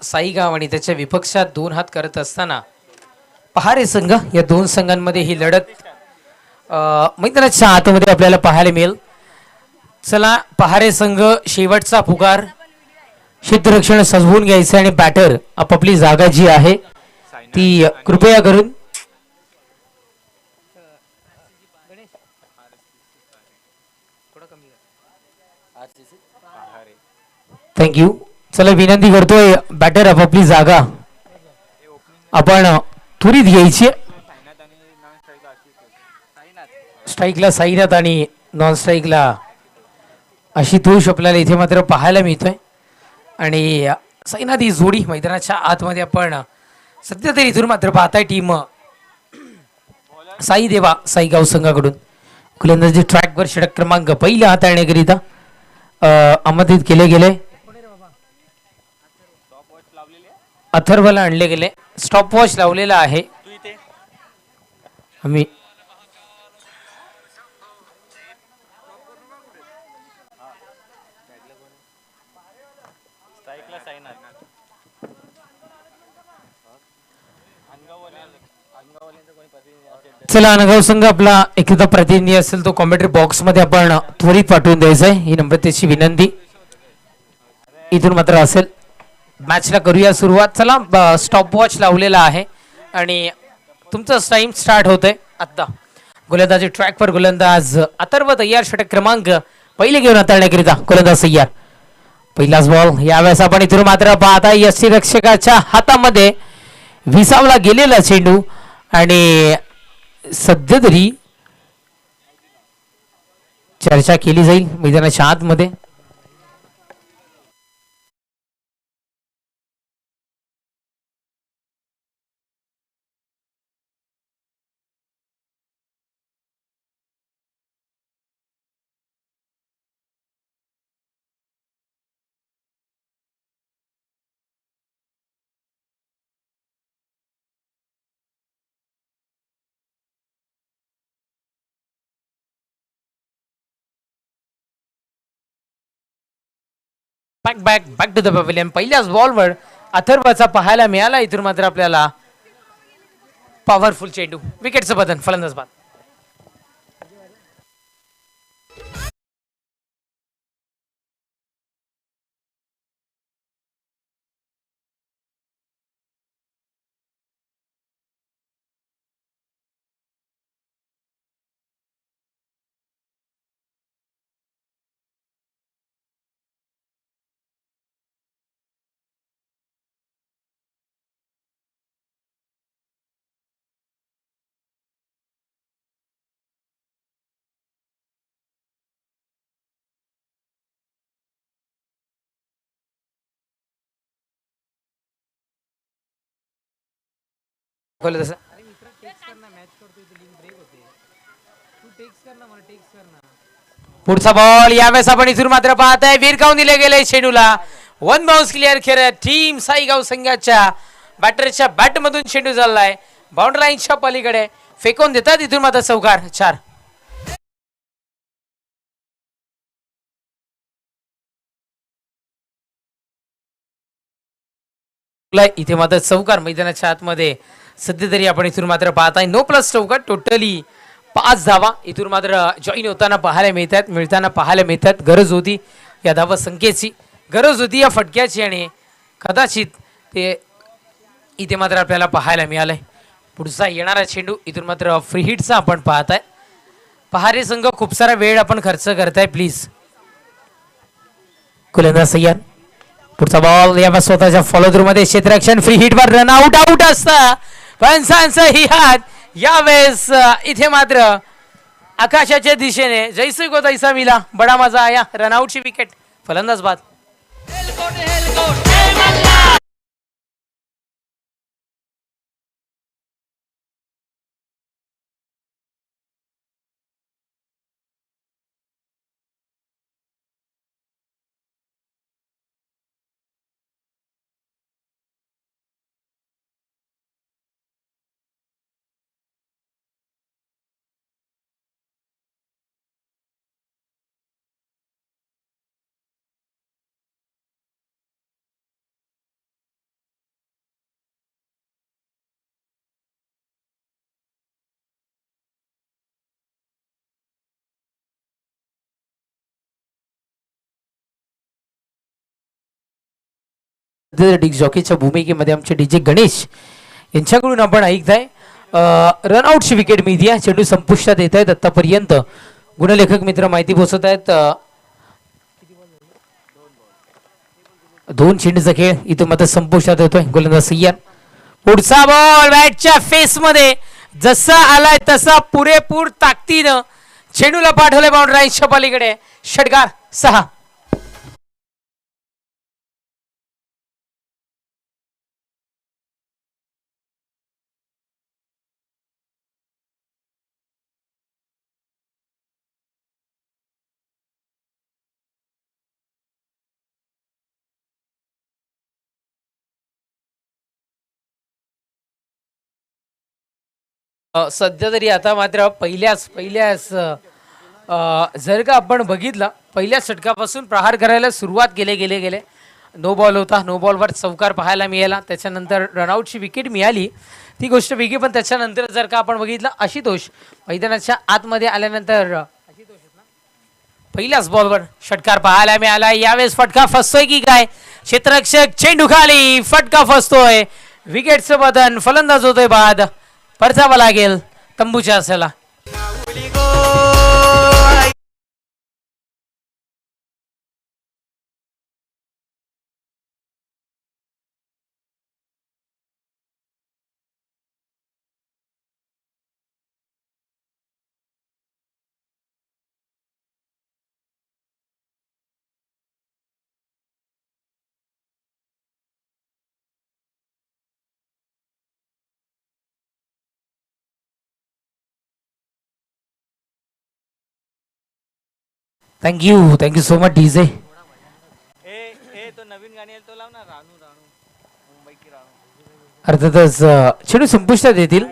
साईगाव आणि त्याच्या विपक्षात दोन हात करत असताना पहारे संघ या दोन संघांमध्ये ही लढत मैदानाच्या आतमध्ये आपल्याला पाहायला मिळेल. चला पहारे संघ शेवटचा पुकार, क्षेत्ररक्षण सजवून घ्यायचं आणि बॅटर आपापली जागा जी आहे ती कृपया करून थँक्यू. चला विनंती करतोय बॅटर आपापली जागा आपण त्वरित घ्यायची. स्ट्राईकला साईनाथ आणि नॉन स्ट्राईकला आशुतोष आपल्याला इथे मात्र पाहायला मिळतोय. आणि साईनाथ ही जोडी मैदानाच्या आतमध्ये आपण सध्या तरी इथून मात्र पाहताय टीम साई देवा साईगाव संघाकडून गोलंदाजी ट्रॅकवर षटक क्रमांक पहिला हाताळण्याकरिता आमंत्रित केले गेले. अथर्वला आणले गेले. स्टॉप वॉच लावलेला आहे. आम्ही चला अनगाव संघ आपला एखादा प्रतिनिधी असेल तो कॉमेंट्री बॉक्स मध्ये आपण त्वरित पाठवून द्यायचा आहे ही नम्रतेची विनंती इथून मात्र असेल. मॅचला करूया सुरुवात. चला स्टॉप वॉच लावलेला आहे आणि तुमचा टाइम स्टार्ट होतोय आता. गोलंदाजी ट्रॅकवर गोलंदाज अथर्व तयार. षटक क्रमांक पहिले घेऊन हाताळण्याकरिता गोलंदाज तयार. पहिलाच बॉल. यावेळेस आपण इथून मात्र पाहता यष्टीरक्षकाच्या हातामध्ये विसावला गेलेला चेंडू आणि सध्या तरी चर्चा केली जाईल मैदानाच्या आतमध्ये. Back back back to the pavilion. पहिल्याच बॉलवर अथर्वचा पाहायला मिळाला. इथून मात्र आपल्याला पॉवरफुल चेंडू. विकेटचं बदल. फलंदाज बाद. पुढचा बॉल. यावेळेस आपण इथून मात्र पाहताय वीरकावून दिले गेले चेंडूला. वन बाउन्स क्लिअर खेळ. टीम साईगाव संघाच्या बॅटरच्या बॅट मधून चेंडू चाललाय बाउंड्री लाईनच्या पलीकडे. फेकून देतात इथून मात्र चौकार. 4. इथे मात्र चौकार मैदानाच्या आतमध्ये. सध्या तरी आपण इथून मात्र पाहताय नो प्लस चौकार. टोटली 5 धावा इथून मात्र जॉईन होताना पाहायला मिळतात. गरज होती या धावा संख्येची, गरज होती या फटक्याची आणि कदाचित ते इथे मात्र आपल्याला पाहायला मिळालंय. पुढचा येणारा चेंडू इथून मात्र फ्री हिटचा आपण पाहताय. पहारे संघ खूप सारा वेळ आपण खर्च करताय प्लीज. गोलंदाज तयार. पुढचा बॉल. या स्वतःच्या फॉलो थ्रू मध्ये क्षेत्ररक्षण फ्री हिट वर रन आउट असता पंचांचा ही हात. यावेळेस इथे मात्र आकाशाच्या दिशेने जैसे को तैसा मिला. बडा मजा आया. रनआउटची विकेट. फलंदाज बाद. डिस्क जॉकीच्या भूमिकेमध्ये आमचे डीजे गणेश यांच्याकडून आपण ऐकताय. रनआउटची विकेट मिळते, चेंडू संपुष्टात येत आहेत. आतापर्यंत गुणलेखक मित्र माहिती पोहोचत आहेत. 2 चेंडूचा खेळ इथून मात्र संपुष्टात येतोय. गोलंदाज सय्यद, पुढचा बॉल बॅटच्या फेस मध्ये जसा आलाय तसा पुरेपूर ताकदीनं चेंडूला पाठवले बाउंड्री लाईनच्या पलीकडे. षटकार 6. सध्या तरी आता मात्र पहिल्याच जर का आपण बघितलं, पहिल्या षटकापासून प्रहार करायला सुरुवात गेले. नो बॉल होता, नो बॉलवर चौकार पाहायला मिळाला. त्याच्यानंतर रनआउटची विकेट मिळाली, ती गोष्ट वेगळी. पण त्याच्यानंतर जर का आपण बघितलं, आशुतोष मैदानाच्या आतमध्ये आल्यानंतर पहिल्याच बॉलवर षटकार पाहायला मिळाला. यावेळेस फटका फसतोय की काय? क्षेत्ररक्षक चेंडू खाली, फटका फसतोय. विकेटचं बदन, फलंदाज होतोय बाद. परतावा लागेल तंबूच्या असेला. Thank you so much DJ. अर्थातच चेंडू संपुष्टात येतील.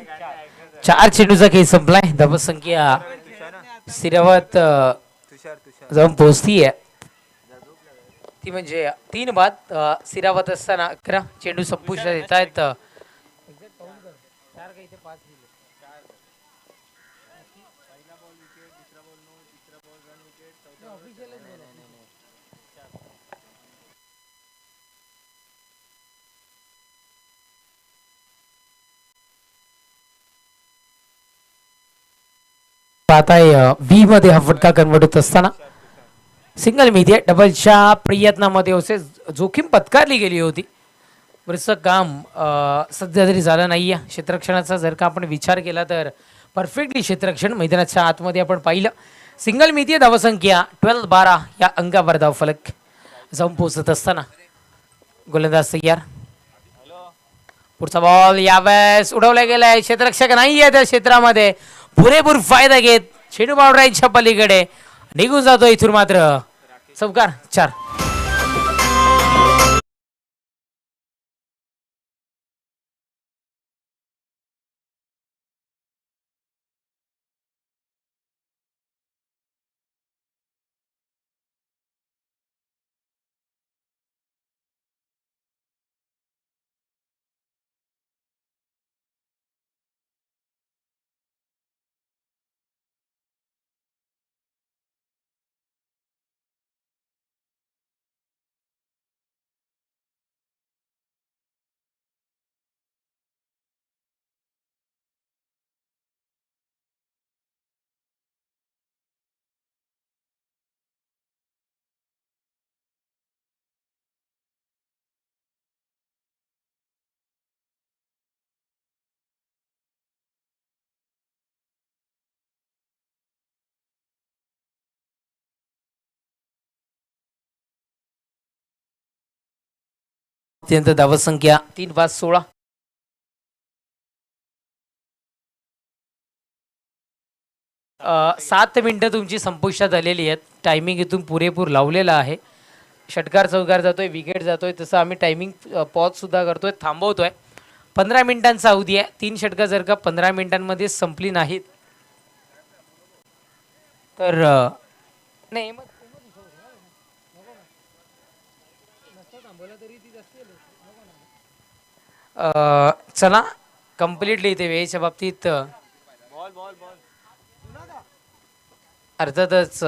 4 चेंडूचा खेळ संपलाय. धावसंख्या स्थिरावत जाऊन पोहोचतीये, ती म्हणजे 3 बाद. स्थिरावत असताना 11 चेंडू संपुष्टात येत आहेत. पाहताय बी मध्ये हा फटका कन्वर्ट होत असताना सिंगल मीडिया डबलच्या प्रयत्नामध्ये असे जोखीम पत्कारली गेली होती. बरंचसं काम सध्या तरी झालं नाही आहे. क्षेत्ररक्षणाचा जर का आपण विचार केला तर परफेक्टली क्षेत्ररक्षण मैदानाच्या आतमध्ये आपण पाहिलं. सिंगल मीडिया धावसंख्या 12-12 या अंकावर धावफलक जाऊन पोहोचत असताना गोलंदाज सय्यार. पुढचा बॉल यावेळेस उडवला गेलाय. क्षेत्ररक्षक नाही आहे त्या क्षेत्रामध्ये, पुरेपूर फायदा घेत चेंडू बाउंड्रीच्या पलीकडे निघून जातो. इथून मात्र चौकार 4. अत्यंत धावसंख्या 3-5-16. सात मिनिटं तुमची संपुष्टात आलेली आहेत. टायमिंग इथून पुरेपूर लावलेला आहे. षटकार चौकार जातोय, विकेट जातोय, तसं आम्ही टायमिंग पॉज सुद्धा करतोय, थांबवतोय. 15 मिनिटांचा अवधी आहे. 3 षटकं जर का 15 मिनिटांमध्ये संपली नाहीत तर नाही चला कम्प्लिटली इथे वेळेच्या बाबतीत अर्थातच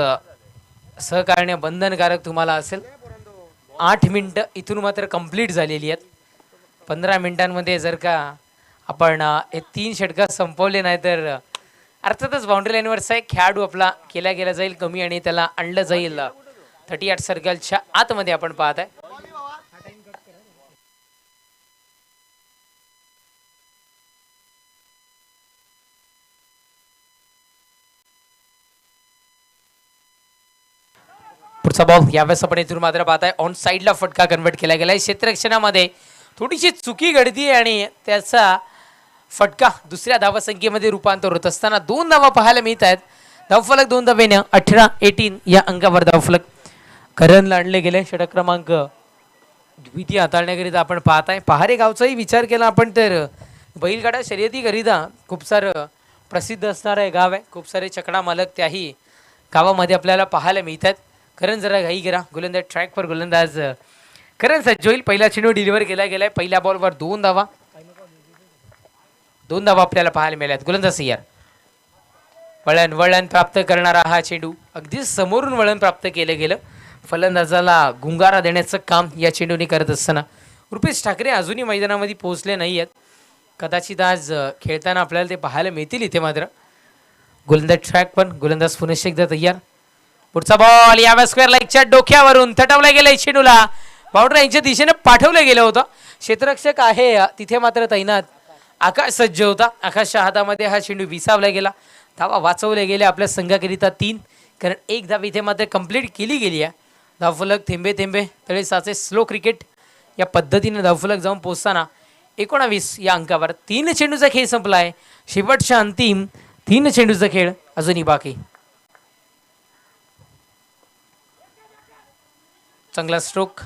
सहकार्य बंधनकारक तुम्हाला असेल. 8 मिनिटं इथून मात्र कंप्लीट झालेली आहेत. 15 मिनिटांमध्ये जर का आपण हे 3 षटकं संपवले नाही तर अर्थातच बाउंड्री लाईनवरचा एक खेळाडू आपला केला गेला जाईल कमी आणि त्याला आणलं जाईल 38 सर्कलच्या आतमध्ये आपण पाहत आहे. पुढचा बॉल यावेळेस आपण इथून मात्र पाहताय ऑन साईडला फटका कन्वर्ट केला गेलाय. क्षेत्ररक्षणामध्ये थोडीशी चुकी घडती आणि त्याचा फटका दुसऱ्या धावसंख्येमध्ये रूपांतर होत असताना 2 धावा पाहायला मिळत आहेत. धावफलक 2 धावेनं 18-18 या अंकावर धावफलक करणला आणले गेले. षटक क्रमांक द्वितीय हाताळण्याकरिता आपण पाहताय. पहारे गावचाही विचार केला आपण तर बैलगाडा शर्यतीकरिता खूप सारं प्रसिद्ध असणारं हे गाव आहे. खूप सारे चकडा मालक त्याही गावामध्ये आपल्याला पाहायला मिळतात. करण जरा घाई करा. गोलंदाज ट्रॅकवर गोलंदाज करण सज्ज होईल. पहिला चेंडू डिलिव्हर केला गेलाय. पहिल्या बॉलवर 2 धावा आपल्याला पाहायला मिळाल्यात. गोलंदाज सय्यार वळण प्राप्त करणारा हा चेंडू अगदी समोरून वळण प्राप्त केलं गेलं. फलंदाजाला गुंगारा देण्याचं काम या चेंडूने करत असताना रुपेश ठाकरे अजूनही मैदानामध्ये पोहोचले नाही आहेत. कदाचित आज खेळताना आपल्याला ते पाहायला मिळतील इथे मात्र. गोलंदाज ट्रॅक पण गोलंदाज पुनश्च एकदा तयार. पुढचा बॉल या स्क्वेअर लाईकच्या डोक्यावरून थटवला गेला. चेंडूला बाउंड्री यांच्या दिशेने पाठवलं गेलं होतं. क्षेत्ररक्षक आहे तिथे मात्र तैनात आकाश सज्ज होता. आकाशच्या हातामध्ये हा चेंडू विसावला गेला. धावा वाचवल्या गेल्या आपल्या संघाकरिता 3, कारण एक धाव इथे मात्र कंप्लीट केली गेली आहे. धावफलक थेंबे थेंबे तळे साचे स्लो क्रिकेट या पद्धतीने धावफलक जाऊन पोहोचताना 19 या अंकावर 3 चेंडूचा खेळ संपला आहे. शेवटच्या अंतिम 3 चेंडूचा खेळ अजूनही बाकी. चांगला स्ट्रोक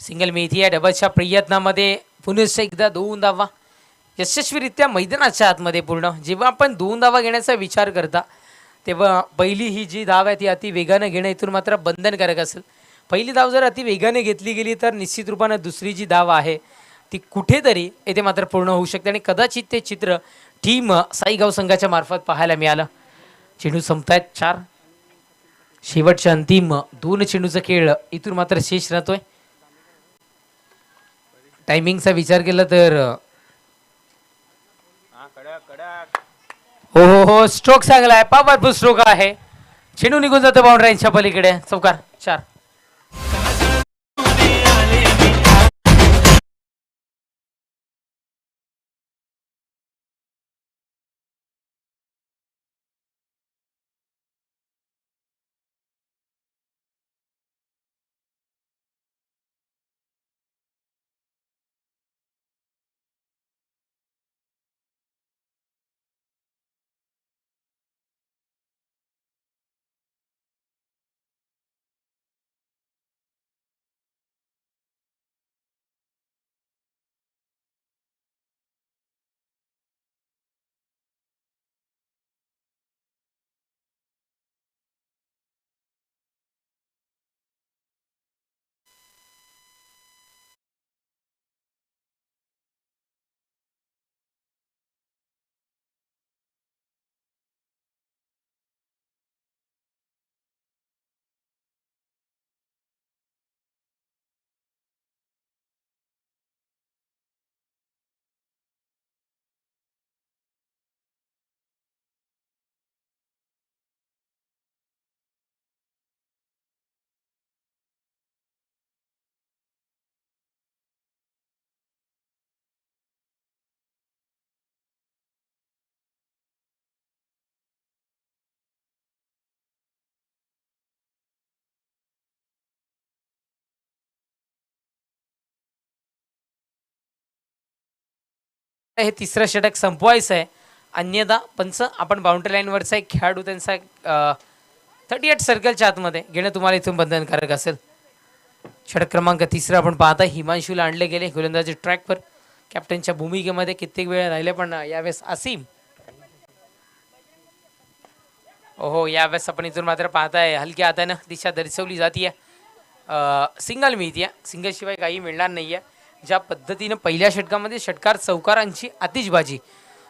सिंगल मिळती आहे. डबलच्या प्रयत्नामध्ये पुनश्च एकदा 2 धावा यशस्वीरित्या मैदानाच्या आतमध्ये पूर्ण. जेव्हा आपण 2 धावा घेण्याचा विचार करता तेव्हा पहिली ही जी धाव आहे ती अति वेगाने घेणं इथून मात्र बंधनकारक असेल. पहिली धाव जर अति वेगाने घेतली गेली तर निश्चित रूपाने दुसरी जी धाव आहे ती कुठेतरी येथे मात्र पूर्ण होऊ शकते आणि कदाचित ते चित्र टीम साईगाव संघाच्या मार्फत पाहायला मिळालं. चेंडू संपतायत 4. शेवटच्या अंतिम 2 चेंडूचा खेळ इथून मात्र शेष राहतोय. टायमिंगचा विचार केला तर हो स्ट्रोक चांगला आहे. पॉवरफुल स्ट्रोक आहे. चेंडू निघून जातो बाउंड्रीच्या पलीकडे. चौकार 4. हे 3रं षटक संपवायचं आहे. अन्यथा पंच आपण बाउंड्री लाईनवरचा एक खेळाडू त्यांचा 38 सर्कलच्या आतमध्ये घेणं तुम्हाला इथून बंधनकारक असेल. षटक क्रमांक 3 आपण पाहता. हिमांशूला आणले गेले गोलंदाजी ट्रॅकवर. कॅप्टनच्या भूमिकेमध्ये कित्येक वेळ राहिले पण यावेळेस असीम. ओहो यावेळेस आपण इथून मात्र पाहताय हलक्या हातानं दिशा दर्शवली जाते. सिंगल मिळते. सिंगलशिवाय काही मिळणार नाही आहे. ज्या पद्धतीनं पहिल्या षटकामध्ये षटकार चौकारांची आतिषबाजी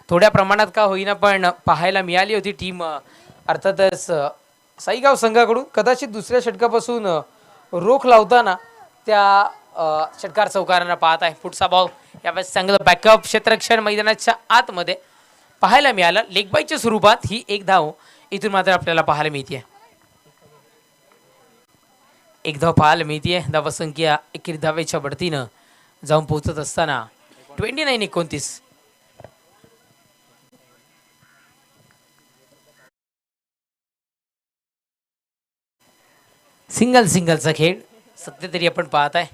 थोड्या प्रमाणात का होईना पण पाहायला मिळाली होती टीम अर्थातच साईगाव संघाकडून. कदाचित दुसऱ्या षटकापासून रोख लावताना त्या षटकार चौकारांना पाहत आहे. पुढचा बॉल यावेळेस चांगलं बॅकअप क्षेत्ररक्षण मैदानाच्या आतमध्ये पाहायला मिळालं. लेगबाईच्या स्वरूपात ही एक धाव इथून मात्र आपल्याला पाहायला मिळते. एक धाव पाहायला मिळते. धावसंख्या 21 धावेच्या बढतीनं जाऊन पोहोचत असताना 29-29. सिंगलचा खेळ सध्या तरी आपण पाहत आहे.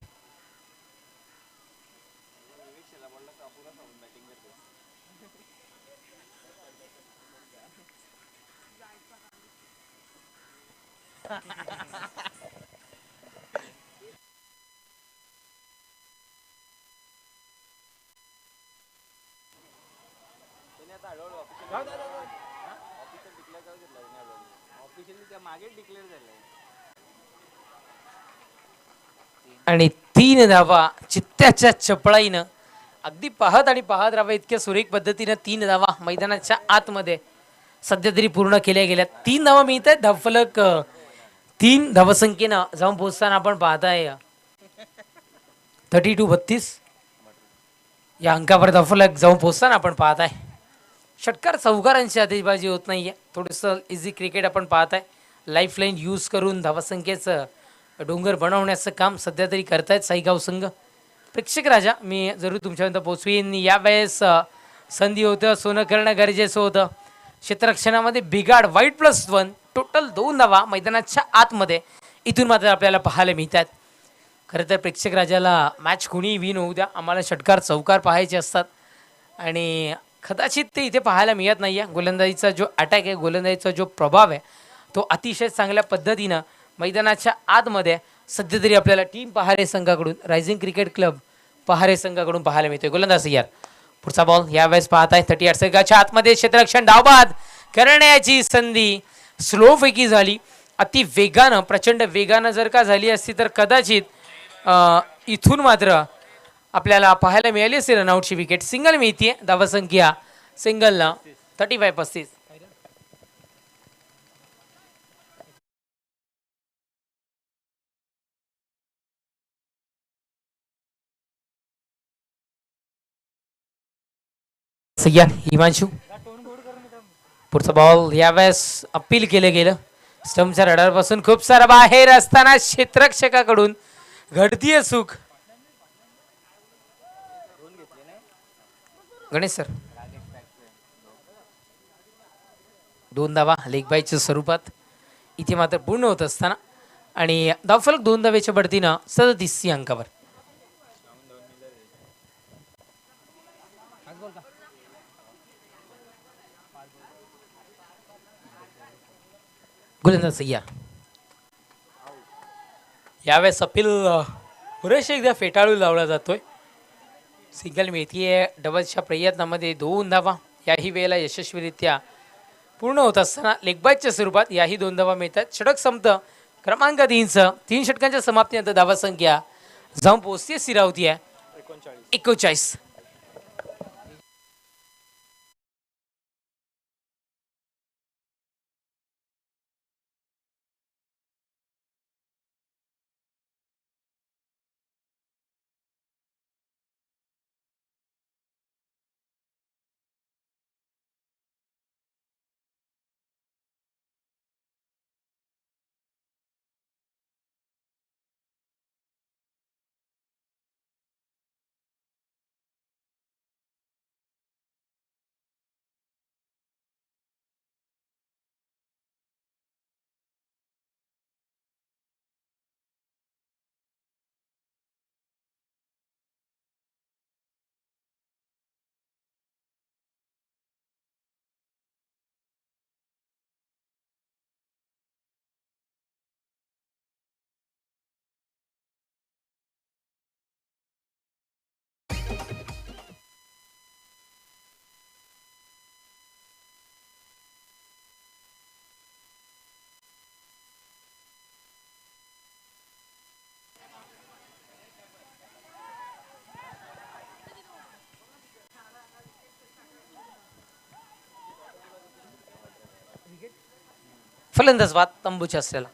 आणि 3 धावा चित्त्याच्या चपळाईनं अगदी पाहत राहावं इतक्या सुरेख पद्धतीनं 3 धावा मैदानाच्या आतमध्ये सध्या तरी पूर्ण केल्या गेल्या. 3 धावा मिळत आहेत. धावफलक 3 धावसंख्येनं जाऊन पोहोचताना आपण पाहताय 32-32 या अंकावर धावफलक जाऊन पोहोचताना आपण पाहताय. षटकार चौकारांची आतिषबाजी होत नाहीये. थोडंसं इझी क्रिकेट आपण पाहताय. लाईफ लाईन यूज करून धावसंख्येचं डोंगर बनवण्याचं काम सध्या तरी करतायत साईगाव संघ. प्रेक्षक राजा मी जरूर तुमच्यापर्यंत पोचवीन. यावेळेस संधी होतं, सोनं करणं गरजेचं होतं. क्षेत्ररक्षणामध्ये बिघाड वाईट+1 टोटल 2 धावा मैदानाच्या आतमध्ये इथून मात्र आपल्याला पाहायला मिळतात. खरं तर प्रेक्षक राजाला मॅच कोणी विन होऊ द्या, आम्हाला षटकार चौकार पाहायचे असतात आणि कदाचित ते इथे पाहायला मिळत नाही आहे. गोलंदाजीचा जो अटॅक आहे, गोलंदाजीचा जो प्रभाव आहे तो अतिशय चांगल्या पद्धतीनं मैदानाच्या आतमध्ये सध्या तरी आपल्याला टीम पहारे संघाकडून रायझिंग क्रिकेट क्लब पहारे संघाकडून पाहायला मिळतोय. गोलंदाज यार पुढचा बॉल यावेळेस पाहताय 38 संघाच्या आतमध्ये क्षेत्ररक्षण धावबाद करण्याची संधी स्लोपैकी झाली. अति वेगानं प्रचंड वेगानं जर का झाली असती तर कदाचित इथून मात्र आपल्याला पाहायला मिळाली असेल रनआउटची विकेट. सिंगल मिळतीये. धावसंख्या सिंगलनं 35-35. हिमांशू पुढचा बॉल यावेळेस अपील केलं गेलं. स्टंपच्या रडारपासून खूप सारा बाहेर असताना क्षेत्ररक्षकाकडून घडतीय चूक. गणेश सर 2 धावा लेगबाईच्या स्वरूपात इथे मात्र पूर्ण होत असताना आणि धावफलक 2 धावेच्या बढतीनं 37 अंकावर. गोलंदाज यावेळेस अपील पुरेशा एकदा फेटाळून लावला जातोय. सिंगल मिळतीये. डबलच्या प्रयत्नामध्ये 2 धावा याही वेळेला यशस्वीरित्या पूर्ण होत असताना लेगबाईच्या स्वरूपात याही 2 धावा मिळतात. षटक संपतं. क्रमांक 3चं 3 षटकांच्या समाप्तीनंतर धावसंख्या जाऊन पोहोचते स्थिरावती आहे 39. फलंदाज बाद तंबूच्या असलेला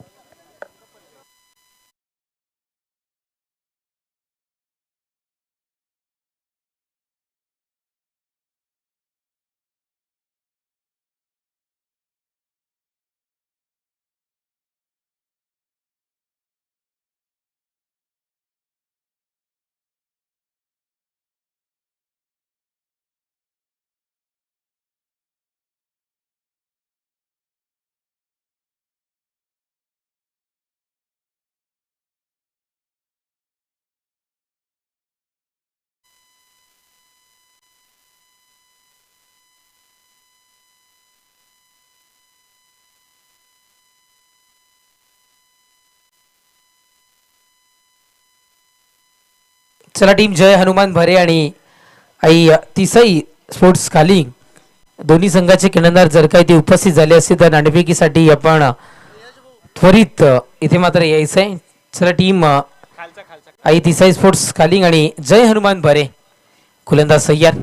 चला टीम जय हनुमान भरे आणि आई तिसई स्पोर्ट्स खाली दोन्ही संघाचे किणंदार जर काही ते उपस्थित झाले असते तर नाणेफेकीसाठी आपण त्वरित इथे मात्र यायचंय. चला टीम आई तिसाई स्पोर्ट्स खाली आणि जय हनुमान भरे गोलंदाज सय्यार.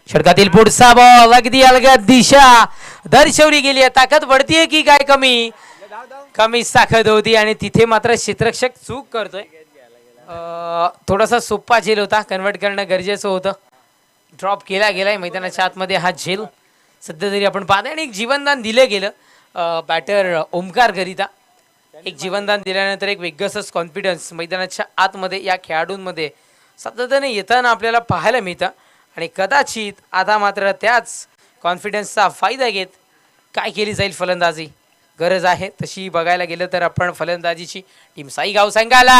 षटकातील पुढचा बॉल अगदी अलगद दिशा दर्शवली गेली आहे. ताकद वाढतीये की काय कमी कमी ताकद होती आणि तिथे मात्र क्षेत्ररक्षक चूक करतोय. थोडासा सोपा झेल होता, कन्वर्ट करणं गरजेचं होतं. ड्रॉप केला गेलाय मैदानाच्या आतमध्ये हा झेल सध्या तरी आपण पाहतोय आणि एक जीवनदान दिलं गेलं बॅटर ओमकार करिता. एक जीवनदान दिल्यानंतर एक वेगळंच कॉन्फिडन्स मैदानाच्या आतमध्ये या खेळाडूंमध्ये सातत्याने येताना आपल्याला पाहायला मिळतं आणि कदाचित आता मात्र त्याच कॉन्फिडन्सचा फायदा घेत काय केली जाईल फलंदाजी गरज आहे तशी बघायला गेलं तर आपण फलंदाजीची टीम साई गाव संघाला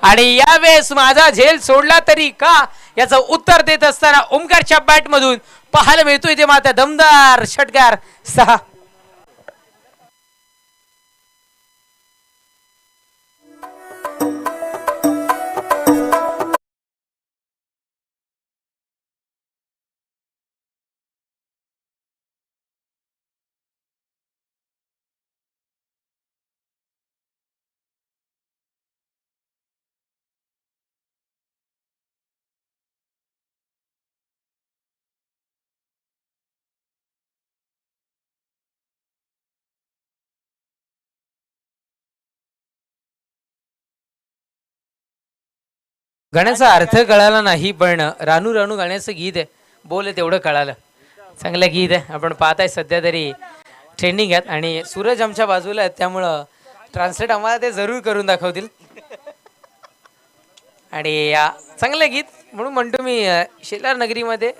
आणि यावेळेस माझा झेल सोडला तरी का याचं उत्तर देत असताना ओमकारच्या बॅट मधून पाहायला मिळतोय ते मात्र दमदार षटकार 6. गाण्याचा अर्थ कळाला नाही पण रानू रानू गाण्याचं गीत आहे बोल तेवढं कळालं. चांगलं गीत आहे आपण पाहताय सध्या तरी ट्रेंडिंग आहेत आणि सूरज आमच्या बाजूला आहेत त्यामुळं ट्रान्सलेट आम्हाला ते जरूर करून दाखवतील. आणि चांगलं गीत म्हणून म्हणतो मी शेलार नगरीमध्ये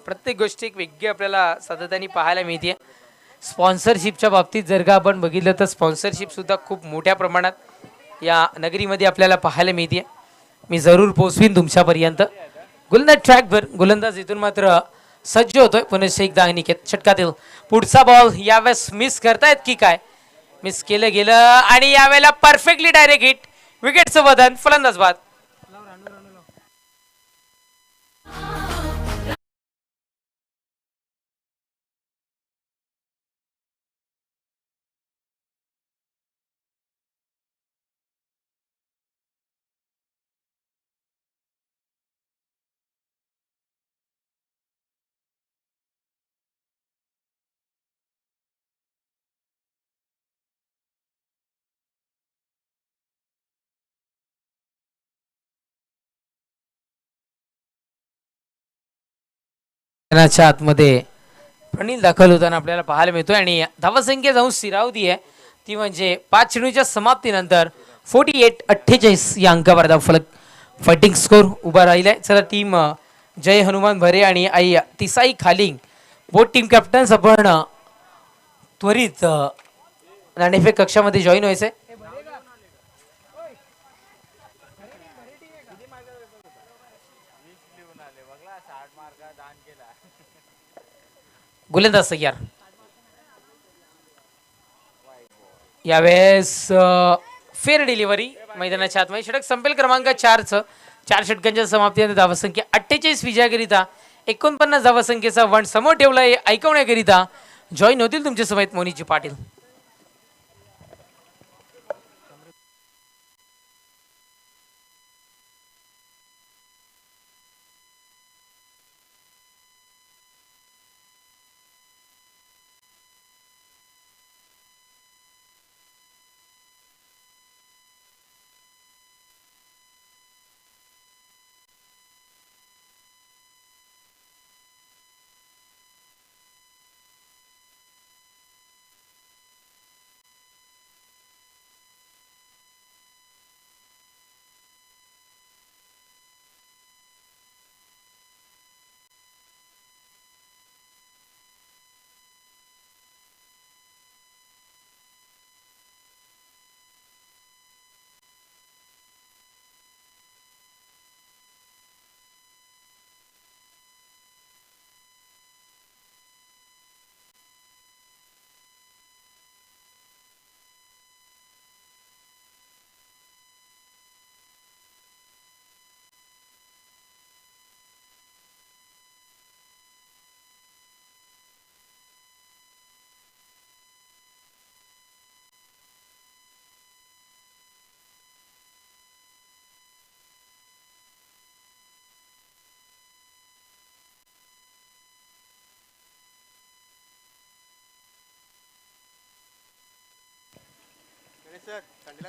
प्रत्येक गोष्टी एक वेगळी आपल्याला सातत्याने पाहायला मिळते. स्पॉन्सरशिपच्या बाबतीत जर का आपण बघितलं तर स्पॉन्सरशिप सुद्धा खूप मोठ्या प्रमाणात या नगरीमध्ये आपल्याला पाहायला मिळते. मी जरूर पोहोचवीन तुमच्यापर्यंत. गोलंदाज ट्रॅकवर गोलंदाज इथून मात्र सज्ज होतोय पुन्हा एकदा अनिकेत. षटकातील पुढचा बॉल यावेळेस मिस करतायत की काय मिस केलं गेलं आणि यावेळेला परफेक्टली डायरेक्ट हिट विकेटचं बदन फलंदाज बाद. आतमध्ये प्रणील दाखल होताना आपल्याला पाहायला मिळतोय आणि धावसंख्या जाऊन स्थिरावती आहे ती म्हणजे 5 चेंडूच्या समाप्तीनंतर 48-48 या अंकावर फलक फायटिंग स्कोर उभा राहिलाय. चला टीम जय हनुमान भरे आणि आई तिसाई खालिंग बोथ टीम कॅप्टन्स आपण त्वरित नाणेफेक कक्षामध्ये जॉईन व्हायचंय. गोलंदाज तयार. यावेळेस फेअर डिलिव्हरी मैदानाच्या आतमध्ये. षटक संपेल क्रमांक 4चं 4 षटकांच्या समाप्तीनंतर धावसंख्या 48 विजयाकरिता 49 धावसंख्येचा वन समोर ठेवला आहे. ऐकवण्याकरिता जॉईन होतील तुमच्या समेत मोनीजी पाटील.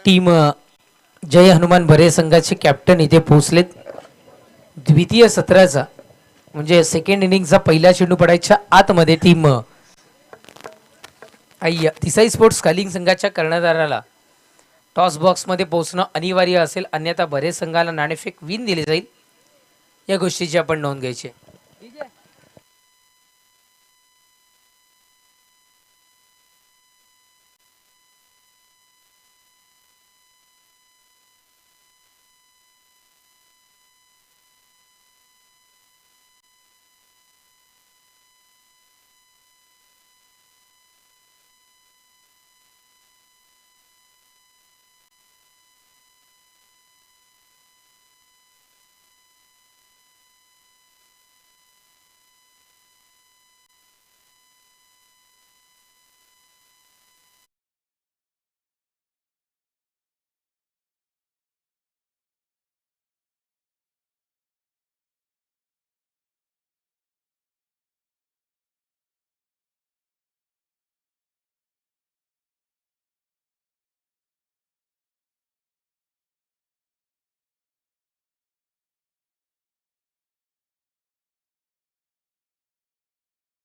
टीम जय हनुमान भरे संघाचे कॅप्टन इथे पोहोचलेत. द्वितीय सत्राचा म्हणजे सेकंड इनिंगचा पहिला चेंडू पडायच्या आतमध्ये टीम तिसाई स्पोर्ट्स कालिंग संघाच्या कर्णधाराला टॉस बॉक्समध्ये पोहोचणं अनिवार्य असेल, अन्यथा भरे संघाला नाणेफेक विन दिले जाईल. या गोष्टीची आपण नोंद घ्यायची.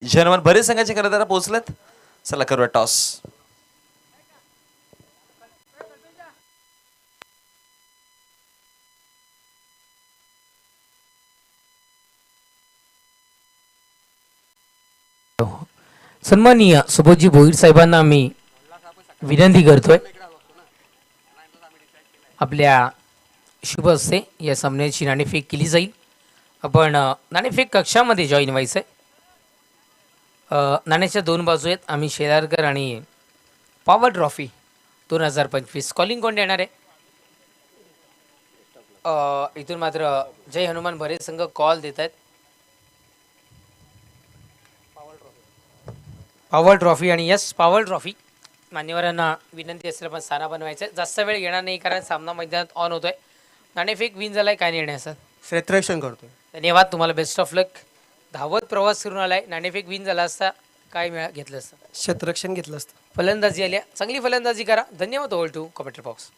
जर्मन बरेच संघाचे कर्णधार पोहोचलेत. चला करूया टॉस. सन्माननीय सुबोधजी भोईर साहेबांना मी विनंती करतोय आपल्या शुभ हस्ते या सामन्याची नाणेफेक केली जाईल. आपण नाणेफेक कक्षामध्ये जॉईन व्हायचं आहे. नाण्याच्या दोन बाजू आहेत. आम्ही शेलारकर आणि पॉवर ट्रॉफी 2025 कॉलिंग कोण देणार आहे? इथून मात्र जय हनुमान भरे संघ कॉल देत आहेत. पॉवर ट्रॉफी आणि यस पॉवर ट्रॉफी मान्यवरांना विनंती असेल पण स्थाना बनवायचं आहे. जास्त वेळ घेणार नाही कारण सामना मैदानात ऑन होतोय. नाणेफेक विन झालाय. काय निर्णय सर? क्षेत्ररक्षण करतोय. धन्यवाद, तुम्हाला बेस्ट ऑफ लक. धावत प्रवास करून आलाय. नाणेफेक विन झाला असता काय घेतलं असतं? क्षेत्ररक्षण घेतलं असतं. फलंदाजी आल्या, चांगली फलंदाजी करा. धन्यवाद. All to commentary box.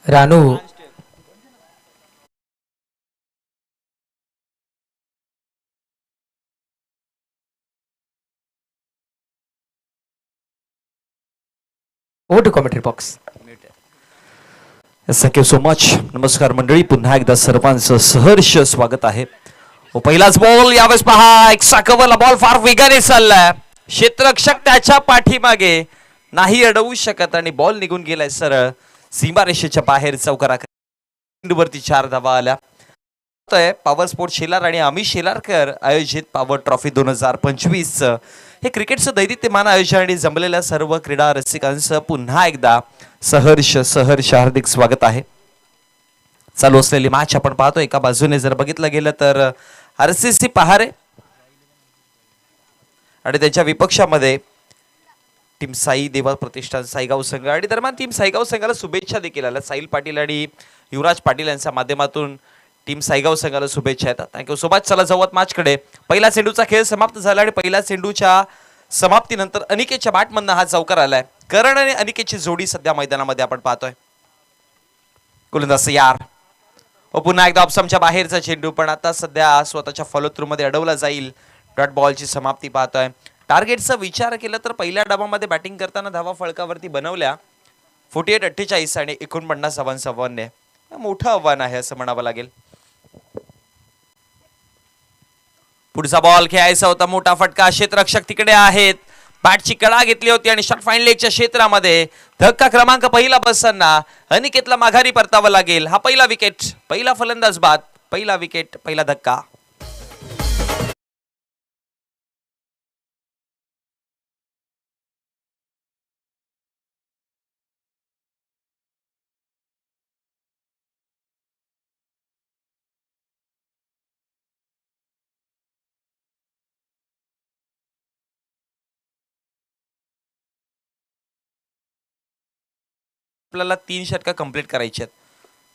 Ranu to commentary box. Thank you so much. नमस्कार मंडळी, पुन्हा एकदा सर्वांचं सहर्ष स्वागत आहे. पहिलाच बॉल यावेळेस पहा, एक साकवला बॉल फार वेगाने चाललाय. क्षेत्ररक्षक त्याच्या पाठीमागे नाही अडवू शकत आणि बॉल निघून गेलाय सरळ सीमारेषेच्या बाहेर. चौकारावरती 4 धावा आल्या. पॉवर स्पोर्ट शेलार आणि अमित शेलारकर आयोजित पॉवर ट्रॉफी 2025 हे क्रिकेटचं दैदिप्यमान आयोजन आणि जमलेल्या सर्व क्रीडा रसिकांचं पुन्हा एकदा सहर्ष हार्दिक स्वागत आहे. चालू असलेली मॅच आपण पाहतो. एका बाजूने जर बघितलं गेलं तर RCC पहारे आणि त्यांच्या विपक्षामध्ये टीम साई देवा प्रतिष्ठान साईगाव संघ आणि दरम्यान टीम साईगाव संघाला शुभेच्छा देखील आल्या. साहिल पाटील आणि युवराज पाटील यांच्या माध्यमातून टीम साईगाव संघाला शुभेच्छा येतात. Thank you so much. चला जाऊयात मॅचकडे. पहिला चेंडूचा खेळ समाप्त झाला आणि पहिल्या चेंडूच्या समाप्तीनंतर अनिकेतच्या बॅटमधनं हा चौकार आलाय. करण आणि अनिकेतची जोडी सध्या मैदानामध्ये आपण पाहतोय. गोलंदाज यार पुन्हा एकदा ऑप्शनच्या बाहेरचा चेंडू, पण आता सध्या स्वतःच्या फॉलो थ्रू मध्ये अडवला जाईल. डॉट बॉलची समाप्ती पाहतोय. टार्गेटचा विचार केला तर पहिल्या डावामध्ये बॅटिंग करताना धावा फळकावरती बनवल्या 48-48 आणि 49 धावांचं आव्हान आहे. मोठं आव्हान आहे असं म्हणावं लागेल. पुढचा बॉल खेळायचा होता. मोठा फटका. क्षेत्ररक्षक तिकडे आहेत. बॅटची कडा घेतली होती आणि शॉट फाईन लेगच्या क्षेत्रामध्ये धक्का क्रमांक पहिला बसताना अनिकेतला माघारी परतावं लागेल. हा पहिला विकेट. पहिला फलंदाज बाद. पहिला विकेट, पहिला धक्का. आपल्याला 3 षटकं कंप्लीट करायची आहेत.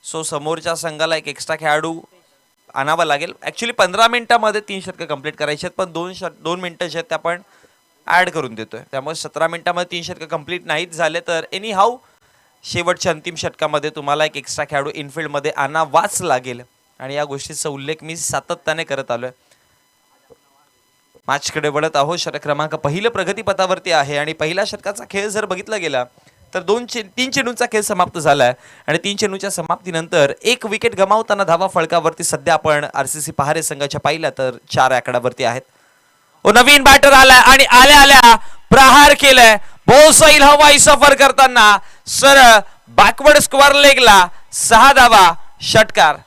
सो समोरच्या संघाला एक एक्स्ट्रा खेळाडू आणावा लागेल. ॲक्च्युली 15 मिनिटामध्ये 3 षटकं कंप्लीट करायची आहेत, पण 2 मिनिटं जे आहेत ते आपण ॲड करून देतोय. त्यामुळे 17 मिनिटामध्ये 3 षटकं कंप्लीट नाहीत झाले तर एनी हाऊ शेवटच्या अंतिम षटकामध्ये तुम्हाला एक एक्स्ट्रा खेळाडू इनफिल्डमध्ये आणावाच लागेल. आणि या गोष्टीचा उल्लेख मी सातत्याने करत आलोय. मॅचकडे वळत आहोत. षटक क्रमांक पहिलं प्रगतीपथावरती आहे आणि पहिल्या षटकाचा खेळ जर बघितला गेला तर 3 चेंडूंचा खेळ समाप्त झालाय आणि 3 चेंडूच्या समाप्तीनंतर एक विकेट गमावताना धावा फळकावरती सध्या आपण आरसीसी पहारे संघाच्या पाहिल्या तर 4 आकड्यावरती आहेत. नवीन बॅटर आलाय आणि आल्या आल्या प्रहार केलाय. बोसैल हवाई सफर करताना सरळ बॅकवर्ड स्क्वेअर लेगला 6 धावा षटकार.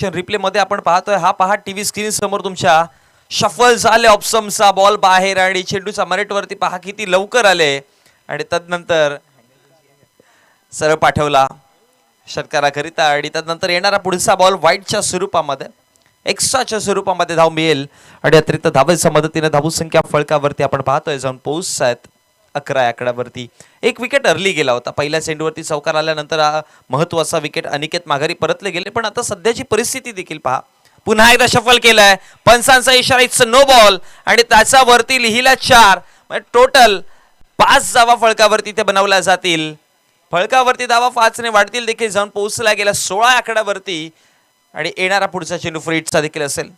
रिप्ले मध्ये आपण पाहतोय. हा पहा टीव्ही स्क्रीन समोर तुमच्या शफल झाले ऑप्शनचा बॉल बाहेर आणि चेंडूचा मरेटवरती पहा किती लवकर आले आणि तदनंतर सरळ पाठवला षटकाराकरिता आणि तदनंतर येणारा पुढचा बॉल वाईटच्या स्वरूपामध्ये एक्स्ट्राच्या स्वरूपामध्ये धाव मिळेल आणि अतिरिक्त धावेच्या मदतीने धावू संख्या फळकावरती आपण पाहतोय जाऊन पोहोचत आहेत 11 आकड्यावरती. एक विकेट अर्ली गेला होता. पहिल्या चेंडूवरती चौकार आल्यानंतर महत्वाचा विकेट अनिकेत माघारी परतले गेले. पण आता सध्याची परिस्थिती देखील पहा. पुन्हा एकदा शफल केलाय. पंचांचा इशारा इट्स नो बॉल आणि त्याच्यावरती लिहिला 4 म्हणजे टोटल 5 धावा फळकावरती ते बनवल्या जातील. फळकावरती धावा 5 ने वाढतील देखील जाऊन पोहोचला गेला 16 आकड्यावरती आणि येणारा पुढचा चेंडू फ्रीडचा देखील असेल.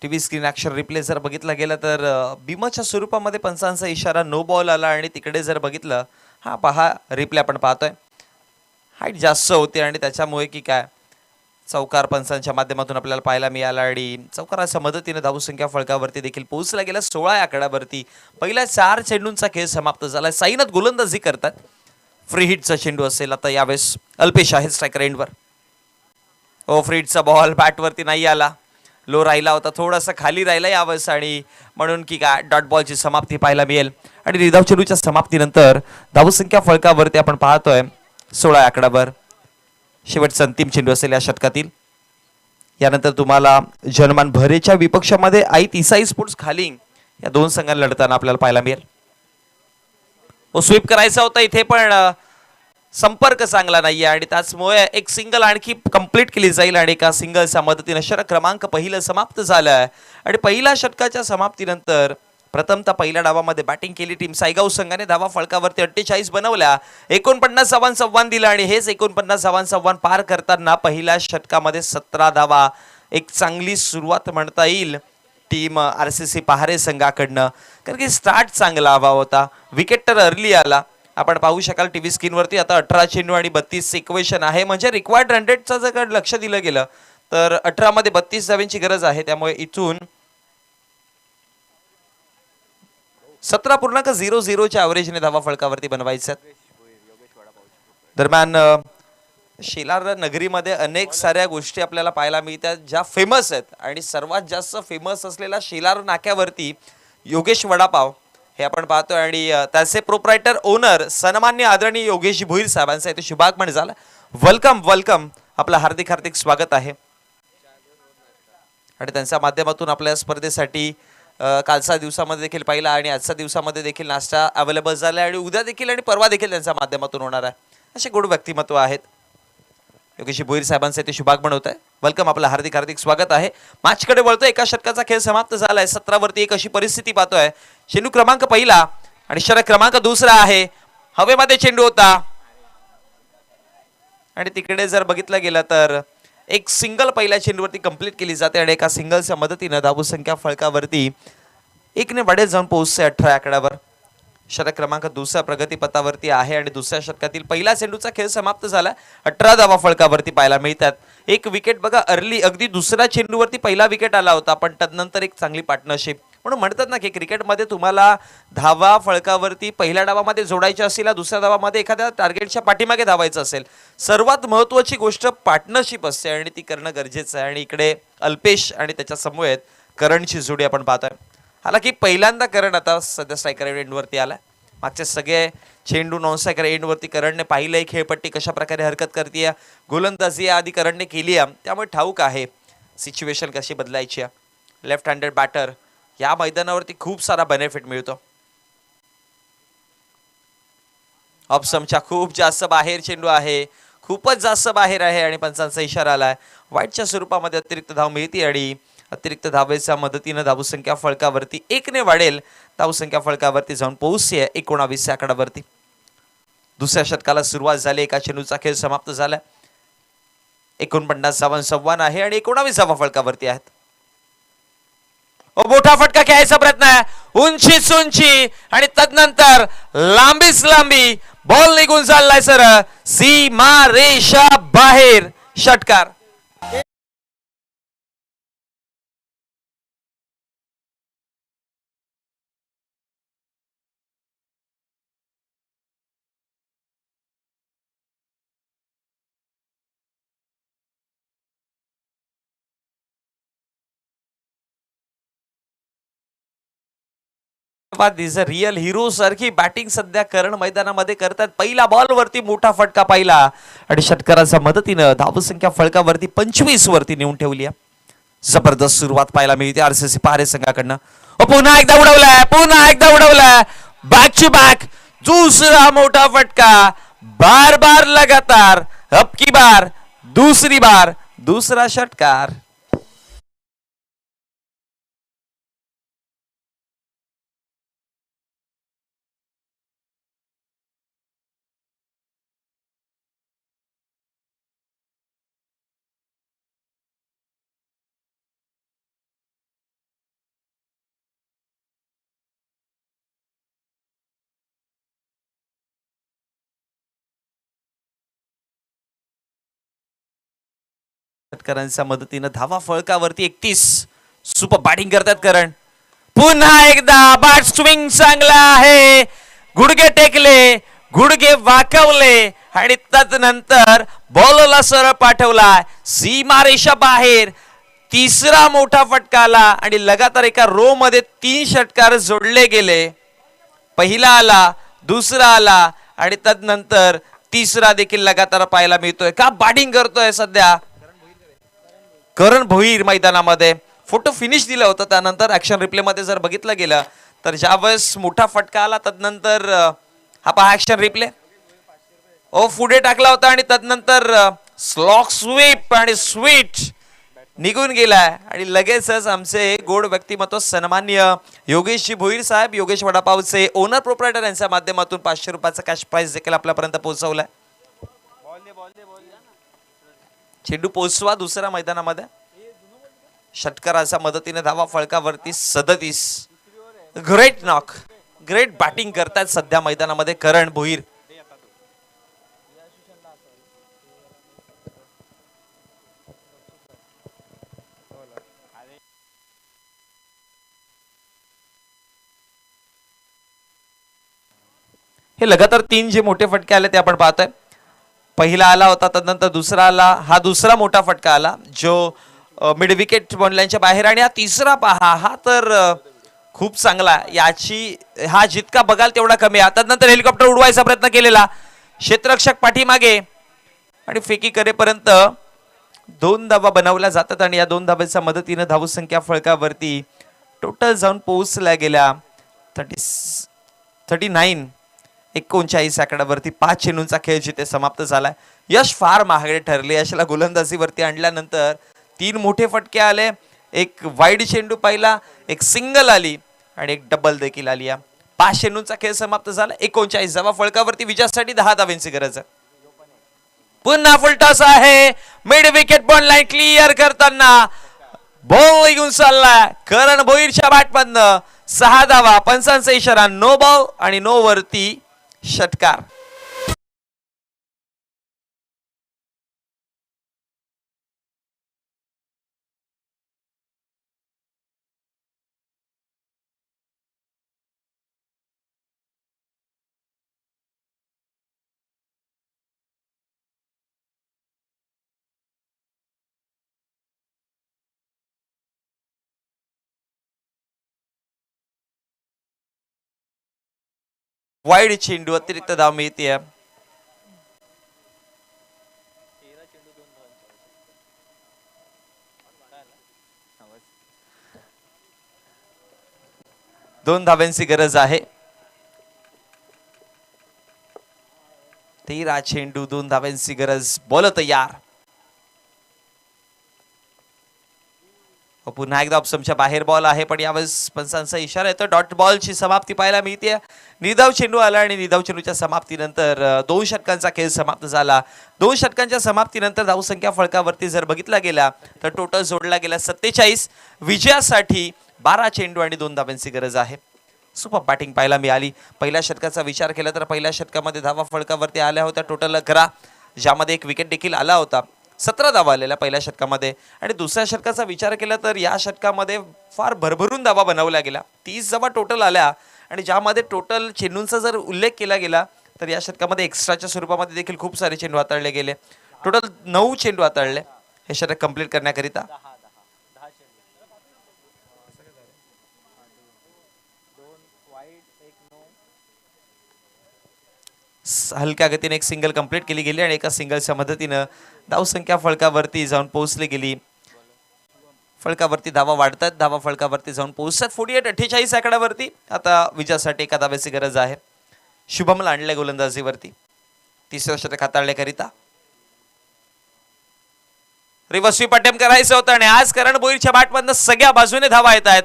टीव्ही स्क्रीन ॲक्शन रिप्ले जर बघितला गेला तर भीमाच्या स्वरूपामध्ये पंचांचा इशारा नो बॉल आला आणि तिकडे जर बघितलं हा पहा रिप्ले आपण पाहतोय हाईट जास्त होते आणि त्याच्यामुळे की काय चौकार पंचांच्या माध्यमातून आपल्याला पाहायला मिळाला आणि चौकाराच्या मदतीने धावसंख्या फळकावरती देखील पोहोचला गेला 16 आकड्यावरती. पहिल्या 4 चेंडूंचा खेळ समाप्त झाला. साईनाथ गोलंदाजी करतात. फ्री हिटचा चेंडू असेल आता यावेळेस. अल्पेश आहे स्ट्रायकर एंडवर. फ्री हिटचा बॉल बॅटवरती नाही आला. लो राहिला होता. थोडासा खाली राहिला यावेळेस आणि म्हणून की काय डॉट बॉलची समाप्ती पाहायला मिळेल आणि रिधाव चेंडूच्या समाप्तीनंतर धावसंख्या फळकावरती आपण पाहतोय 16 आकड्यावर. शेवटचा अंतिम चेंडू असेल या षटकातील. यानंतर तुम्हाला जनमान भरेच्या विपक्षामध्ये आई तिसाई स्पोर्ट्स खाली या 2 संघांना लढताना आपल्याला पाहायला मिळेल. स्वीप करायचा होता इथे पण संपर्क चांगला नाहीये आणि त्याचमुळे एक सिंगल आणखी कंप्लीट केली जाईल आणि एका सिंगलच्या मदतीने षटक क्रमांक पहिलं समाप्त झालंय आणि पहिल्या षटकाच्या समाप्तीनंतर प्रथमतः पहिल्या डावामध्ये बॅटिंग केली टीम सायगाव संघाने. धावा फळकावरती 48 बनवल्या. 49 धावांचं आव्हान दिलं आणि हेच 49 धावांचं आव्हान पार करताना पहिल्या षटकामध्ये 17 धावा. एक चांगली सुरुवात म्हणता येईल टीम आरसीसी पहारे संघाकडनं कारण की स्टार्ट चांगला हवा होता. विकेट तर अर्ली आला. आपण पाहू शकाल टीव्ही स्क्रीनवरती आता 18 चेंडू आणि 32 इक्वेशन आहे म्हणजे रिक्वायर्ड रन रेटचं जर लक्ष दिलं गेलं तर 18 मध्ये 32 धावांची गरज आहे. त्यामुळे इथून 17.00च्या ॲव्हरेजने धावा फळकावरती बनवायच्या. दरम्यान शेलार नगरीमध्ये अनेक साऱ्या गोष्टी आपल्याला पाहायला मिळतात ज्या फेमस आहेत आणि सर्वात जास्त फेमस असलेला शेलार नाक्यावरती योगेश वडापाव हे आपण पाहतोय आणि त्याचे प्रोप्रायटर ओनर सन्मान्य आदरणीय योगेश भोईर साहेबांचा इथे शुभागमन झाला. Welcome welcome. आपलं हार्दिक हार्दिक स्वागत आहे आणि त्यांच्या माध्यमातून आपल्या स्पर्धेसाठी कालच्या दिवसामध्ये देखील पाहिला आणि आजच्या दिवसामध्ये देखील नाश्ता अवेलेबल झाला आणि उद्या देखील आणि परवा देखील त्यांच्या माध्यमातून होणार आहे. असे गोड व्यक्तिमत्व आहेत. योगेश भोईर साहेबांचे ते शुभाग बनवत आहे. वेलकम, आपलं हार्दिक हार्दिक स्वागत आहे. मॅचकडे वळतोय. एका षटकाचा खेळ समाप्त झालाय. 17 वरती 1 अशी परिस्थिती पाहतोय. चेंडू क्रमांक पहिला आणि षटक क्रमांक दुसरा आहे. हवेमध्ये चेंडू होता आणि तिकडे जर बघितलं गेलं तर एक सिंगल पहिल्या चेंडूवरती कंप्लीट केली जाते आणि एका सिंगलच्या मदतीनं धावसंख्या फळकावरती 1ने वाढत जाऊन पोहोचते 18 आकड्यावर. षटक क्रमांक दुसरा प्रगतीपथावरती आहे आणि दुसऱ्या षटकातील पहिला चेंडूचा खेळ समाप्त झाला. 18 धावा फळकावरती पाहायला मिळतात. एक विकेट बघा अर्ली, अगदी दुसऱ्या चेंडूवरती पहिला विकेट आला होता, पण त्यानंतर एक चांगली पार्टनरशिप. म्हणून म्हणतात ना की क्रिकेटमध्ये तुम्हाला धावा फळकावरती पहिल्या डावामध्ये जोडायच्या असतील, दुसऱ्या डावामध्ये एखाद्या टार्गेटच्या पाठीमागे धावायचं असेल, सर्वात महत्त्वाची गोष्ट पार्टनरशिप असते आणि ती करणं गरजेचं आहे. आणि इकडे अल्पेश आणि त्याच्या समूहात करणची जोडी आपण पाहतोय. हालाकी पहिल्यांदा करण आता सध्या स्ट्रायकर एंडवरती आला. मागचे सगळे चेंडू नॉन स्ट्रायकर एंडवरती करणने पाहिलंय खेळपट्टी कशा प्रकारे हरकत करते, गोलंदाजी आधी करणने केली आहे, त्यामुळे ठाऊक आहे सिच्युएशन कशी बदलायची आहे. लेफ्ट हँडेड बॅटर या मैदानावरती खूप सारा बेनिफिट मिळतो. ऑप्शनच्या खूप जास्त बाहेर चेंडू आहे, खूपच जास्त बाहेर आहे आणि पंचांचा इशारा आलाय. वाईटच्या स्वरूपामध्ये अतिरिक्त धाव मिळते आणि अतिरिक्त धावेच्या मदतीनं धावसंख्या फळकावरती 1ने वाढेल. धावसंख्या फळकावरती जाऊन पोहोचते 19 आकड्यावरती. दुसऱ्या षटकाला सुरुवात झाली. एका चेंडूचा खेळ समाप्त झाला. 49 धावांचा आव्हान आहे आणि 19 धावा फळकावरती आहेत. मोठा फटका खेळायचा प्रयत्न आहे, उंचीच उंची आणि तदनंतर लांबीच लांबी, बॉल निघून चाललाय सर सीमा रेषा बाहेर. षटकार इज अ रिअल हिरो सारखी बॅटिंग सध्या करण मैदानामध्ये करतात. पहिला बॉल वरती मोठा फटका पाहिला आणि षटकाराच्या मदतीनं धावसंख्या फळकावरती 25 वरती नेऊन ठेवली आहे. जबरदस्त सुरुवात पाहायला मिळते आरसीसी पहारे संघाकडनं. पुन्हा एकदा उडवलाय, पुन्हा एकदा उडवलाय, बॅक टू बॅक दुसरा मोठा फटका. बार बार लगातार, अब की बार दूसरी बार दूसरा षटकार. षटकारांच्या मदतीनं धावा फळकावरती 31. सुपर बॅटिंग करतात करण. पुन्हा एकदा बॅट स्विंग चांगला आहे, गुडघे टेकले, गुडघे वाकवले आणि तदनंतर बॉलला सरळ पाठवला सीमारेषा बाहेर. तिसरा मोठा फटका आला आणि लगातार एका रो मध्ये 3 षटकार जोडले गेले. पहिला आला, दुसरा आला आणि तदनंतर तिसरा देखील लगातार पाहायला मिळतोय. का बॅटिंग करतोय सध्या करण भोईर मैदानामध्ये. फोटो फिनिश दिला होता, त्यानंतर ऍक्शन रिप्ले मध्ये जर बघितलं गेलं तर ज्यावेळेस मोठा फटका आला तदनंतर हा पहा ऍक्शन रिप्ले, पुढे टाकला होता आणि तदनंतर स्लॉक स्वीप आणि स्वीट निघून गेलाय आणि लगेचच आमचे गोड व्यक्तिमत्व सन्मान्य योगेशजी भोईर साहेब, योगेश वडापावचे ओनर प्रोप्रायटर यांच्या माध्यमातून 500 रुपयाचा कॅश प्राइज देखील आपल्यापर्यंत पोहोचवलाय. चेंडू पोचवा दुसऱ्या मैदानामध्ये. षटकाराच्या मदतीने धावा फळकावरती 37. ग्रेट नॉक, ग्रेट बॅटिंग करतात सध्या मैदानामध्ये करण भोईर. हे लगातार 3 जे मोठे फटके आले ते आपण पाहतोय. पहिला आला होता, तदनंतर दुसरा आला, हा दुसरा मोठा फटका आला जो मिड विकेट बॉन्डलाईनच्या बाहेर आणि हा तिसरा पहा, हा तर खूप चांगला. याची हा जितका बघाल तेवढा कमी आहे. तदनंतर हेलिकॉप्टर उडवायचा प्रयत्न केलेला, क्षेत्ररक्षक पाठीमागे आणि फेकी करेपर्यंत 2 धावा बनवल्या जातात आणि या 2 धाब्याच्या मदतीने धावसंख्या फळकावरती टोटल जाऊन पोहोचल्या गेल्या 39 आकड्यावरती 5 चेंडूंचा खेळ जिथे समाप्त झालाय. यश फार महागडे ठरले. यशला गोलंदाजीवरती आणल्यानंतर 3 मोठे फटके आले, एक वाईड चेंडू पाहिला, एक सिंगल आली आणि एक डबल देखील आली. 5 चेंडूंचा खेळ समाप्त झाला. 39 धावा फळकावरती विजयासाठी 10 धावांची गरज आहे. पुन्हा फुलटॉस आहे. Mid wicket ball line clear करताना बॉल घेऊन चाललाय करण भोईरच्या बॅटमधनं. 6 धावा, पंचांचा इशारा, नो बॉल आणि नो वरती षटकार. वाईड चेंडू, अतिरिक्त धाव मिळते. दोन धाव्यांची गरज आहे. 13 चेंडू, 2 धाव्यांची गरज. बॉल तयार. पुन्हा एकदा ऑप्शनच्या बाहेर बॉल आहे, पण यावेळेस पंचांचा इशारा येतो. डॉट बॉलची समाप्ती पाहायला मिळते. निर्धाव चेंडू आला आणि निर्धाव चेंडूच्या समाप्तीनंतर 2 षटकांचा खेळ समाप्त झाला. 2 षटकांच्या समाप्तीनंतर धावसंख्या फळकावरती जर बघितला गेला तर टोटल जोडला गेला 47. विजयासाठी 12 चेंडू आणि 2 धावांची गरज आहे. सुपर बॅटिंग पाहायला मिळाली. पहिल्या षटकाचा विचार केला तर पहिल्या षटकामध्ये धावा फळकावरती आल्या होत्या टोटल 11, ज्यामध्ये एक विकेट देखील आला होता. 17 धावा आलेल्या पहिल्या षटकामध्ये. आणि दुसऱ्या षटकाचा विचार केला तर या षटकामध्ये फार भरभरून धावा बनवल्या गेल्या. 30 धावा टोटल आल्या आणि ज्यामध्ये टोटल चेंडूंचा जर उल्लेख केला गेला तर या षटकामध्ये एक्स्ट्राच्या स्वरूपामध्ये देखील खूप सारे चेंडू हाताळले गेले. टोटल 9 चेंडू हाताळले हे षटक कंप्लीट करण्याकरिता. हलक्या गतीने एक सिंगल कंप्लीट केली गेली आणि एका सिंगलच्या मदतीनं धावसंख्या फळकावरती जाऊन पोहोचली गेली. फळकावरती धावा वाढतात, धावा फळकावरती जाऊन पोहोचतात. 48 आकड्यावरती. आता विजयासाठी एका धाव्याची गरज आहे. शुभमला आणले गोलंदाजीवरती 3रं षटक हाताळण्याकरिता. रिव्हर्स स्वीप अटेम्प्ट करायचं होतं आणि आज करण भोईरच्या बॅटमधनं सगळ्या बाजूने धावा येत आहेत.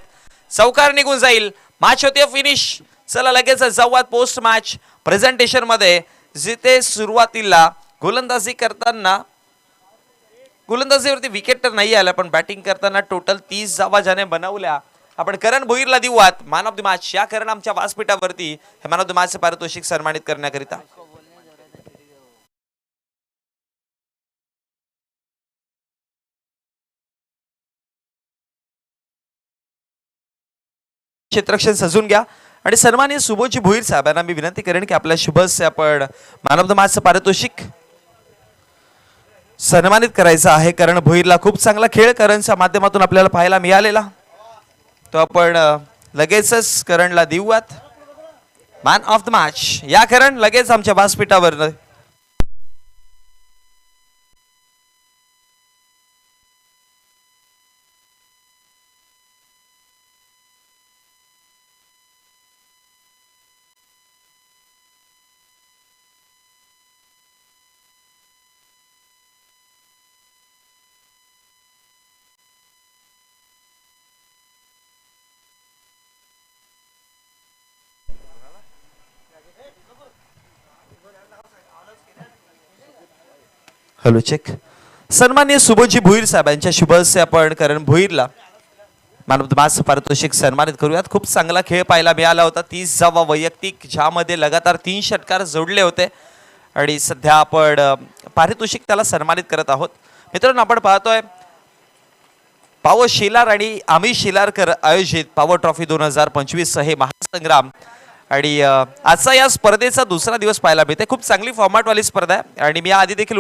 चौकार निघून जाईल. मॅच होते फिनिश. चला लगेच जाऊयात पोस्ट मॅच प्रेझेंटेशन मध्ये, जिथे सुरुवातीला गोलंदाजीवरती विकेट तर नाही आला, पण बॅटिंग करताना टोटल 30 धावा ज्याने बनवल्या. आपण करण भोईरला देऊयात मॅन ऑफ द मॅच. या करण आमच्या व्यासपीठावरती हे मॅन ऑफ द मॅच पारितोषिक सन्मानित करण्याकरिता. क्षेत्रक्षण सजून घ्या आणि सन्माननीय सुबोधजी भोईर साहेबांना मी विनंती करेन की आपल्या शुभ हस्ते आपण मॅन ऑफ द मॅचचं पारितोषिक सन्मानित करायचं आहे. करण भोईरला खूप चांगला खेळ करणच्या माध्यमातून आपल्याला पाहायला मिळालेला, तो आपण लगेचच करणला देऊयात मॅन ऑफ द मॅच. या करण लगेच आमच्या व्यासपीठावर. Hello check. सन्माननीय सुबोधजी भोईर साहेबांच्या शुभ हस्ते आपण करण भोईरला मॅन ऑफ द मॅच पारितोषिक सन्मानित करूयात. खूप चांगला खेळ पाहायला मिळाला होता. 30 धावा वैयक्तिक, ज्यामध्ये लगातार 3 षटकार जोडले होते आणि सध्या आपण पारितोषिक त्याला सन्मानित करत आहोत. मित्रांनो, आपण पाहतोय पॉवर शेलार आणि आमिष शेलारकर आयोजित पॉवर ट्रॉफी 2025 हे महासंग्राम आणि आजचा या स्पर्धेचा दुसरा दिवस पाहायला मिळते. खूप चांगली फॉर्मॅटवाली स्पर्धा आहे आणि मी आधी देखील